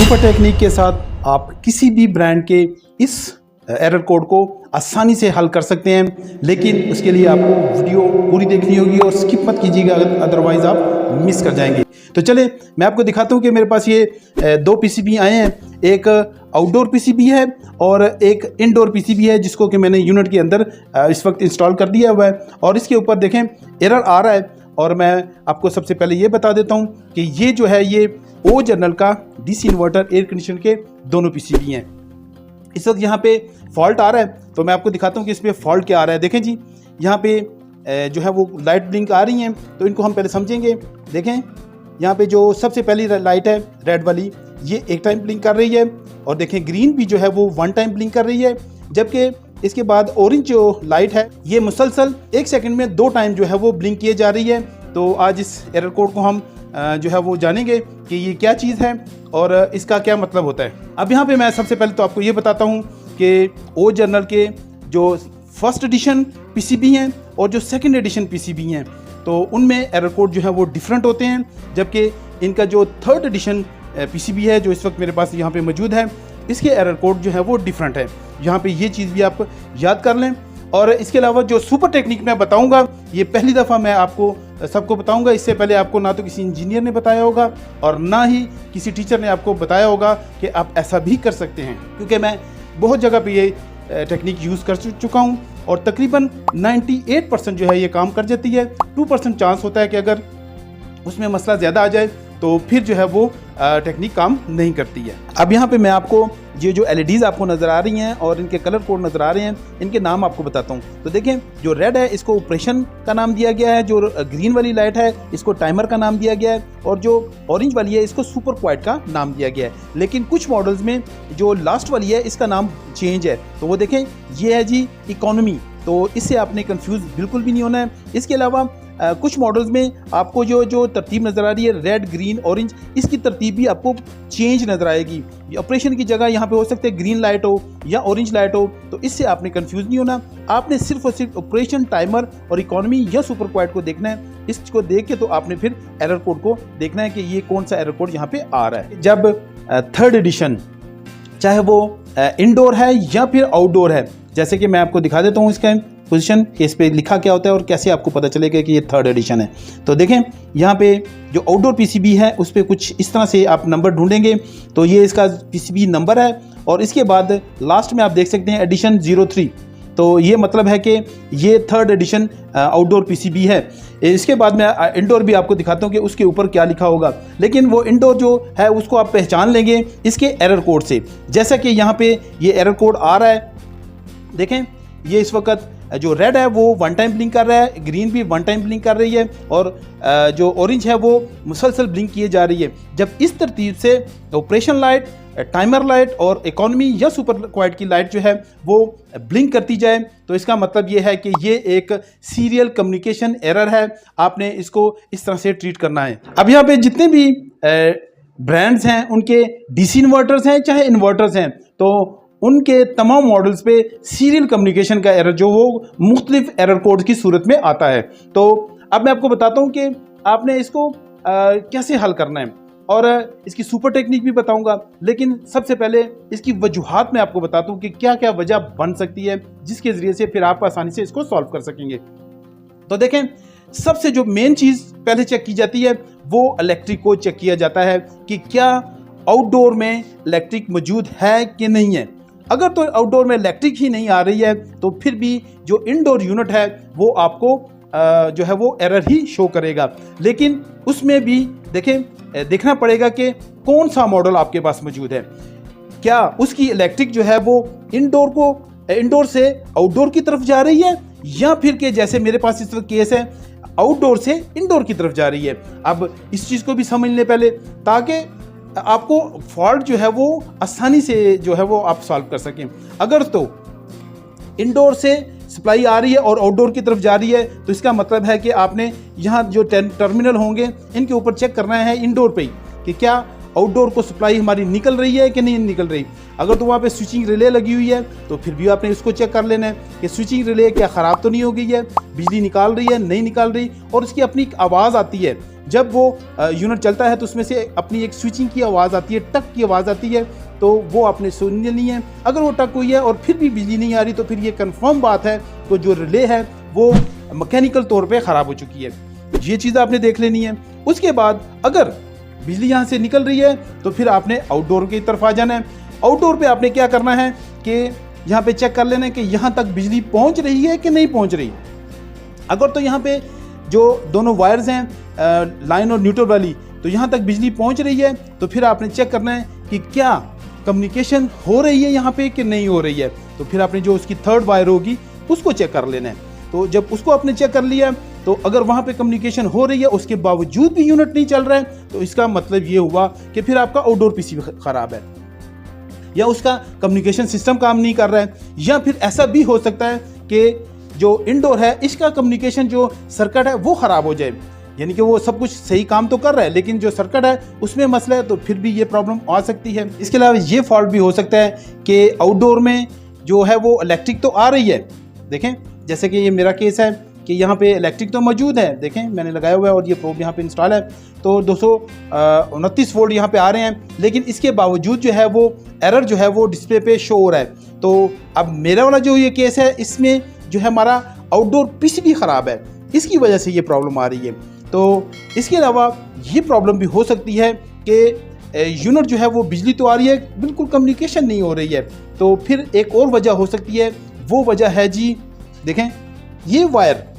Super technique के साथ आप किसी भी ब्रांड के इस एरर कोड को आसानी से हल कर सकते हैं, लेकिन उसके लिए आपको वीडियो पूरी देखनी होगी और स्किप मत कीजिएगा, अदरवाइज आप मिस कर जाएंगे। तो चले मैं आपको दिखाता हूँ कि मेरे पास ये दो पीसीबी आए हैं, एक आउटडोर पीसीबी है और एक इनडोर पीसीबी है, जिसको कि मैंने यूनिट के अंदर इस वक्त इंस्टॉल कर दिया हुआ है। और इसके ऊपर देखें एरर आ रहा है, और मैं आपको सबसे पहले ये बता देता हूँ कि ये जो है ये ओ जनरल का डीसी इन्वर्टर एयर कंडीशनर के दोनों पीसीबी हैं। इस वक्त यहाँ पे फॉल्ट आ रहा है, तो मैं आपको दिखाता हूँ कि इसमें फॉल्ट क्या आ रहा है। देखें जी, यहाँ पे जो है वो लाइट ब्लिंक आ रही हैं, तो इनको हम पहले समझेंगे। देखें यहाँ पे जो सबसे पहली लाइट है रेड वाली, ये एक टाइम ब्लिंक कर रही है, और देखें ग्रीन भी जो है वो वन टाइम ब्लिंक कर रही है, जबकि इसके बाद ऑरेंज जो लाइट है ये मुसलसल 1 सेकंड में 2 टाइम जो है वो ब्लिंक किए जा रही है। तो आज इस एरर कोड को हम जो है वो जानेंगे कि ये क्या चीज़ है और इसका क्या मतलब होता है। अब यहाँ पे मैं सबसे पहले तो आपको ये बताता हूँ कि ओ जनरल के जो फर्स्ट एडिशन पीसीबी हैं और जो सेकंड एडिशन पीसीबी हैं, तो उनमें एरर कोड जो है वो डिफरेंट होते हैं, जबकि इनका जो थर्ड एडिशन पीसीबी है जो इस वक्त मेरे पास यहाँ पे मौजूद है, इसके एरर कोड जो है वो डिफरेंट है। यहाँ पे ये चीज़ भी आप याद कर लें। और इसके अलावा जो सुपर टेक्निक मैं बताऊंगा, ये पहली दफ़ा मैं आपको सबको बताऊंगा। इससे पहले आपको ना तो किसी इंजीनियर ने बताया होगा और ना ही किसी टीचर ने आपको बताया होगा कि आप ऐसा भी कर सकते हैं, क्योंकि मैं बहुत जगह पे ये टेक्निक यूज़ कर चुका हूँ और तकरीबन 98% जो है ये काम कर जाती है। 2% चांस होता है कि अगर उसमें मसला ज़्यादा आ जाए तो फिर जो है वो टेक्निक काम नहीं करती है। अब यहाँ पे मैं आपको ये जो LEDs आपको नज़र आ रही हैं और इनके कलर कोड नज़र आ रहे हैं, इनके नाम आपको बताता हूँ। तो देखें, जो रेड है इसको ऑपरेशन का नाम दिया गया है, जो ग्रीन वाली लाइट है इसको टाइमर का नाम दिया गया है, और जो ऑरेंज वाली है इसको सुपर क्वाइट का नाम दिया गया है। लेकिन कुछ मॉडल्स में जो लास्ट वाली है इसका नाम चेंज है। तो वो देखें, ये है जी इकोनॉमी, तो इससे आपने कंफ्यूज बिल्कुल भी नहीं होना है। इसके अलावा कुछ मॉडल्स में आपको जो तरतीब नज़र आ रही है रेड ग्रीन ऑरेंज, इसकी तरतीब भी आपको चेंज नज़र आएगी। ऑपरेशन की जगह यहाँ पे हो सकते हैं ग्रीन लाइट हो या ऑरेंज लाइट हो, तो इससे आपने कंफ्यूज नहीं होना। आपने सिर्फ और सिर्फ ऑपरेशन, टाइमर और इकोनॉमी या सुपर क्वाइट को देखना है। इसको देख के तो आपने फिर एरर कोड को देखना है कि ये कौन सा एरर कोड यहाँ पे आ रहा है। जब थर्ड एडिशन, चाहे वो इनडोर है या फिर आउटडोर है, जैसे कि मैं आपको दिखा देता हूँ इसका पोजीशन कि इस पे लिखा क्या होता है और कैसे आपको पता चलेगा कि ये थर्ड एडिशन है। तो देखें यहाँ पे जो आउटडोर पीसीबी है उस पर कुछ इस तरह से आप नंबर ढूंढेंगे, तो ये इसका पीसीबी नंबर है, और इसके बाद लास्ट में आप देख सकते हैं एडिशन 03, तो ये मतलब है कि ये थर्ड एडिशन आउटडोर पीसीबी है। इसके बाद मैं इंडोर भी आपको दिखाता हूँ कि उसके ऊपर क्या लिखा होगा, लेकिन वो इंडोर जो है उसको आप पहचान लेंगे इसके एरर कोड से। जैसा कि यहाँ पे ये एरर कोड आ रहा है, देखें ये इस वक्त जो रेड है वो वन टाइम ब्लिंक कर रहा है, ग्रीन भी वन टाइम ब्लिंक कर रही है, और जो ऑरेंज है वो मुसलसल ब्लिंक किए जा रही है। जब इस तरतीब से ऑपरेशन लाइट, टाइमर लाइट और इकोनॉमी या सुपर क्वाइट की लाइट जो है वो ब्लिंक करती जाए, तो इसका मतलब ये है कि ये एक सीरियल कम्युनिकेशन एरर है। आपने इसको इस तरह से ट्रीट करना है। अब यहाँ पे जितने भी ब्रांड्स हैं उनके डीसी इन्वर्टर्स हैं चाहे इन्वर्टर्स हैं, तो उनके तमाम मॉडल्स पे सीरियल कम्युनिकेशन का एरर जो वो मुख्तलिफ एरर कोड की सूरत में आता है। तो अब मैं आपको बताता हूँ कि आपने इसको कैसे हल करना है, और इसकी सुपर टेक्निक भी बताऊंगा, लेकिन सबसे पहले इसकी वजूहात मैं आपको बताता हूँ कि क्या क्या वजह बन सकती है जिसके ज़रिए से फिर आप आसानी से इसको सॉल्व कर सकेंगे। तो देखें, सबसे जो मेन चीज़ पहले चेक की जाती है वो इलेक्ट्रिक को चेक किया जाता है कि क्या आउटडोर में इलेक्ट्रिक मौजूद है कि नहीं है। अगर तो आउटडोर में इलेक्ट्रिक ही नहीं आ रही है तो फिर भी जो इनडोर यूनिट है वो आपको जो है वो एरर ही शो करेगा। लेकिन उसमें भी देखें, देखना पड़ेगा कि कौन सा मॉडल आपके पास मौजूद है, क्या उसकी इलेक्ट्रिक जो है वो इनडोर से आउटडोर की तरफ जा रही है, या फिर के जैसे मेरे पास इस तरह केस है आउटडोर से इनडोर की तरफ जा रही है। अब इस चीज़ को भी समझ लें पहले, ताकि आपको फॉल्ट जो है वो आसानी से जो है वो आप सॉल्व कर सकें। अगर तो इंडोर से सप्लाई आ रही है और आउटडोर की तरफ जा रही है, तो इसका मतलब है कि आपने यहाँ जो टर्मिनल होंगे इनके ऊपर चेक करना है इंडोर पे ही कि क्या आउटडोर को सप्लाई हमारी निकल रही है कि नहीं निकल रही। अगर तो वहाँ पे स्विचिंग रिले लगी हुई है तो फिर भी आपने उसको चेक कर लेना है कि स्विचिंग रिले क्या ख़राब तो नहीं हो गई है, बिजली निकाल रही है नहीं निकाल रही। और उसकी अपनी एक आवाज़ आती है, जब वो यूनिट चलता है तो उसमें से अपनी एक स्विचिंग की आवाज़ आती है, टक की आवाज़ आती है, तो वो आपने सुन लेनी है। अगर वो टक हुई है और फिर भी बिजली नहीं आ रही तो फिर ये कंफर्म बात है तो जो रिले है वो मैकेनिकल तौर पे ख़राब हो चुकी है। ये चीज़ आपने देख लेनी है। उसके बाद अगर बिजली यहाँ से निकल रही है तो फिर आपने आउटडोर की तरफ आ जाना है। आउटडोर पे आपने क्या करना है कि यहाँ पे चेक कर लेना है कि यहाँ तक बिजली पहुँच रही है कि नहीं पहुँच रही। अगर तो यहाँ पे जो दोनों वायर्स हैं लाइन और न्यूट्रल वाली, तो यहाँ तक बिजली पहुँच रही है तो फिर आपने चेक करना है कि क्या कम्युनिकेशन हो रही है यहाँ पे कि नहीं हो रही है। तो फिर आपने जो उसकी थर्ड वायर होगी उसको चेक कर लेना है। तो जब उसको आपने चेक कर लिया तो अगर वहाँ पे कम्युनिकेशन हो रही है उसके बावजूद भी यूनिट नहीं चल रहा है तो इसका मतलब ये हुआ कि फिर आपका आउटडोर पीसीबी ख़राब है या उसका कम्युनिकेशन सिस्टम काम नहीं कर रहा है। या फिर ऐसा भी हो सकता है कि जो इंडोर है इसका कम्युनिकेशन जो सर्किट है वो ख़राब हो जाए, यानी कि वो सब कुछ सही काम तो कर रहा है लेकिन जो सर्किट है उसमें मसला है, तो फिर भी ये प्रॉब्लम आ सकती है। इसके अलावा ये फॉल्ट भी हो सकता है कि आउटडोर में जो है वो इलेक्ट्रिक तो आ रही है, देखें जैसे कि ये मेरा केस है कि यहाँ पे इलेक्ट्रिक तो मौजूद है, देखें मैंने लगाया हुआ है और ये प्रोब यहाँ पे इंस्टॉल है, तो 229 वोल्ट यहाँ पे आ रहे हैं, लेकिन इसके बावजूद जो है वो एरर जो है वो डिस्प्ले पे शो हो रहा है। तो अब मेरा वाला जो ये केस है इसमें जो है हमारा आउटडोर पीसीबी ख़राब है, इसकी वजह से ये प्रॉब्लम आ रही है। तो इसके अलावा ये प्रॉब्लम भी हो सकती है कि यूनिट जो है वो बिजली तो आ रही है, बिल्कुल कम्युनिकेशन नहीं हो रही है। तो फिर एक और वजह हो सकती है, वो वजह है जी देखें ये वायर।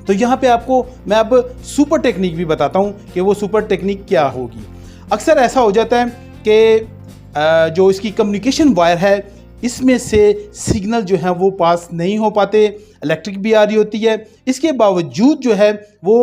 तो यहाँ पे आपको मैं अब सुपर टेक्निक भी बताता हूँ कि वो सुपर टेक्निक क्या होगी। अक्सर ऐसा हो जाता है कि जो इसकी कम्युनिकेशन वायर है इसमें से सिग्नल जो है वो पास नहीं हो पाते, इलेक्ट्रिक भी आ रही होती है, इसके बावजूद जो है वो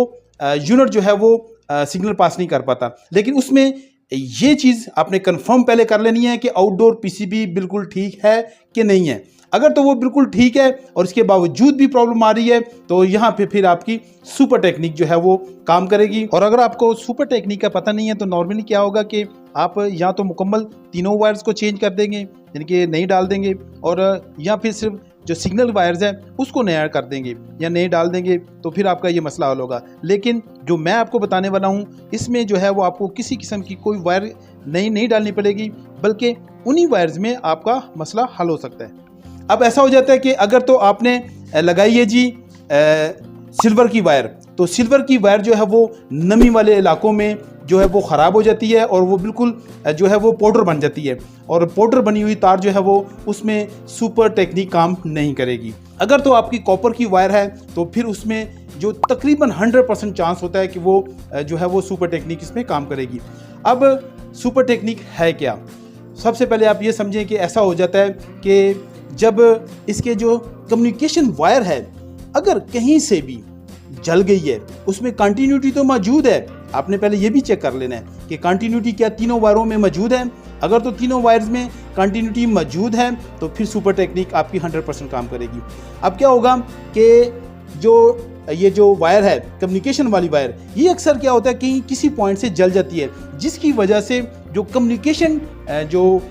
यूनिट जो है वो सिग्नल पास नहीं कर पाता। लेकिन उसमें ये चीज़ आपने कंफर्म पहले कर लेनी है कि आउटडोर पीसीबी बिल्कुल ठीक है कि नहीं है। अगर तो वो बिल्कुल ठीक है और इसके बावजूद भी प्रॉब्लम आ रही है तो यहाँ पे फिर आपकी सुपर टेक्निक जो है वो काम करेगी। और अगर आपको सुपर टेक्निक का पता नहीं है तो नॉर्मली क्या होगा कि आप या तो मुकम्मल तीनों वायर्स को चेंज कर देंगे, यानी कि नई डाल देंगे, और या फिर सिर्फ जो सिग्नल वायर्स हैं उसको नया कर देंगे या नए डाल देंगे, तो फिर आपका ये मसला हल होगा। लेकिन जो मैं आपको बताने वाला हूँ इसमें जो है वो आपको किसी किस्म की कोई वायर नई नहीं डालनी पड़ेगी, बल्कि उन्हीं वायर्स में आपका मसला हल हो सकता है। अब ऐसा हो जाता है कि अगर तो आपने लगाई है जी सिल्वर की वायर, तो सिल्वर की वायर जो है वो नमी वाले इलाकों में जो है वो ख़राब हो जाती है और वो बिल्कुल जो है वो पाउडर बन जाती है, और पाउडर बनी हुई तार जो है वो उसमें सुपर टेक्निक काम नहीं करेगी। अगर तो आपकी कॉपर की वायर है तो फिर उसमें जो तकरीबन 100% चांस होता है कि वो जो है वो सुपर टेक्निक इसमें काम करेगी। अब सुपर टेक्निक है क्या? सबसे पहले आप ये समझें कि ऐसा हो जाता है कि जब इसके जो कम्युनिकेशन वायर है अगर कहीं से भी जल गई है, उसमें कंटिन्यूटी तो मौजूद है, आपने पहले ये भी चेक कर लेना है कि कंटिन्यूटी क्या तीनों वायरों में मौजूद है। अगर तो तीनों वायर्स में कंटिन्यूटी मौजूद है तो फिर सुपर टेक्निक आपकी 100% काम करेगी। अब क्या होगा कि ये जो वायर है कम्युनिकेशन वाली वायर, ये अक्सर क्या होता है कि किसी पॉइंट से जल जाती है, जिसकी वजह से जो कम्युनिकेशन जो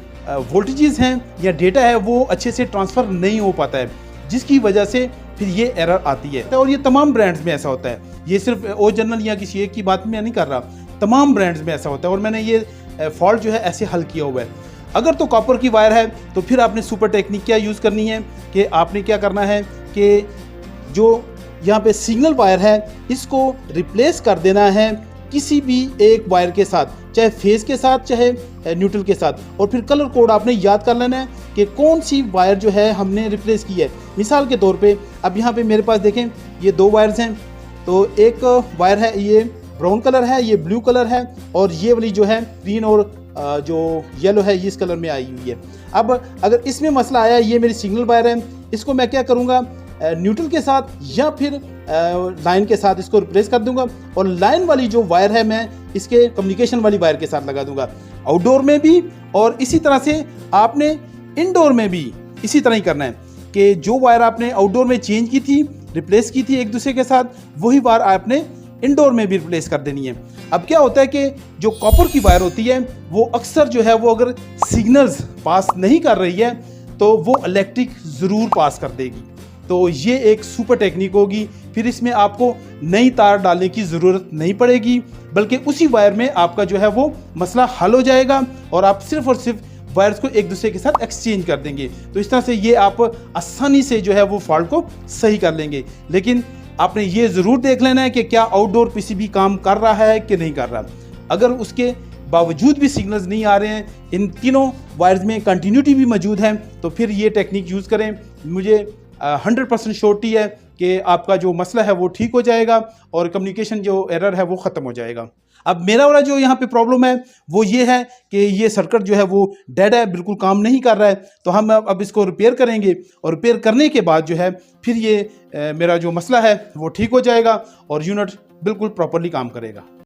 वोल्टेजेस हैं या डेटा है वो अच्छे से ट्रांसफ़र नहीं हो पाता है, जिसकी वजह से फिर ये एरर आती है। और ये तमाम ब्रांड्स में ऐसा होता है, ये सिर्फ ओ जनरल या किसी एक की बात मैं नहीं कर रहा, तमाम ब्रांड्स में ऐसा होता है और मैंने ये फॉल्ट जो है ऐसे हल किया हुआ है। अगर तो कॉपर की वायर है तो फिर आपने सुपर टेक्निक क्या यूज़ करनी है कि आपने क्या करना है कि जो यहाँ पे सिग्नल वायर है इसको रिप्लेस कर देना है किसी भी एक वायर के साथ, चाहे फेज के साथ चाहे न्यूट्रल के साथ, और फिर कलर कोड आपने याद कर लेना है कि कौन सी वायर जो है हमने रिप्लेस की है। मिसाल के तौर पे अब यहाँ पे मेरे पास देखें ये दो वायर्स हैं, तो एक वायर है ये ब्राउन कलर है, ये ब्लू कलर है, और ये वाली जो है ग्रीन और जो येलो है ये इस कलर में आई हुई है। अब अगर इसमें मसला आया, ये मेरी सिग्नल वायर है, इसको मैं क्या करूँगा न्यूट्रल के साथ या फिर लाइन के साथ इसको रिप्लेस कर दूंगा, और लाइन वाली जो वायर है मैं इसके कम्युनिकेशन वाली वायर के साथ लगा दूंगा, आउटडोर में भी। और इसी तरह से आपने इनडोर में भी इसी तरह ही करना है कि जो वायर आपने आउटडोर में चेंज की थी, रिप्लेस की थी एक दूसरे के साथ, वही वायर आपने इनडोर में भी रिप्लेस कर देनी है। अब क्या होता है कि जो कॉपर की वायर होती है वो अक्सर जो है वो अगर सिग्नल्स पास नहीं कर रही है तो वो इलेक्ट्रिक ज़रूर पास कर देगी। तो ये एक सुपर टेक्निक होगी। फिर इसमें आपको नई तार डालने की ज़रूरत नहीं पड़ेगी, बल्कि उसी वायर में आपका जो है वो मसला हल हो जाएगा और आप सिर्फ और सिर्फ वायर्स को एक दूसरे के साथ एक्सचेंज कर देंगे। तो इस तरह से ये आप आसानी से जो है वो फॉल्ट को सही कर लेंगे। लेकिन आपने ये ज़रूर देख लेना है कि क्या आउटडोर पीसीबी काम कर रहा है कि नहीं कर रहा। अगर उसके बावजूद भी सिग्नल्स नहीं आ रहे हैं, इन तीनों वायर्स में कंटिन्यूटी भी मौजूद है, तो फिर ये टेक्निक यूज़ करें। मुझे 100% श्योरिटी है कि आपका जो मसला है वो ठीक हो जाएगा और कम्युनिकेशन जो एरर है वो ख़त्म हो जाएगा। अब मेरा वाला जो यहाँ पे प्रॉब्लम है वो ये है कि ये सर्किट जो है वो डेड है, बिल्कुल काम नहीं कर रहा है। तो हम अब इसको रिपेयर करेंगे और रिपेयर करने के बाद जो है फिर ये मेरा जो मसला है वो ठीक हो जाएगा और यूनिट बिल्कुल प्रॉपरली काम करेगा।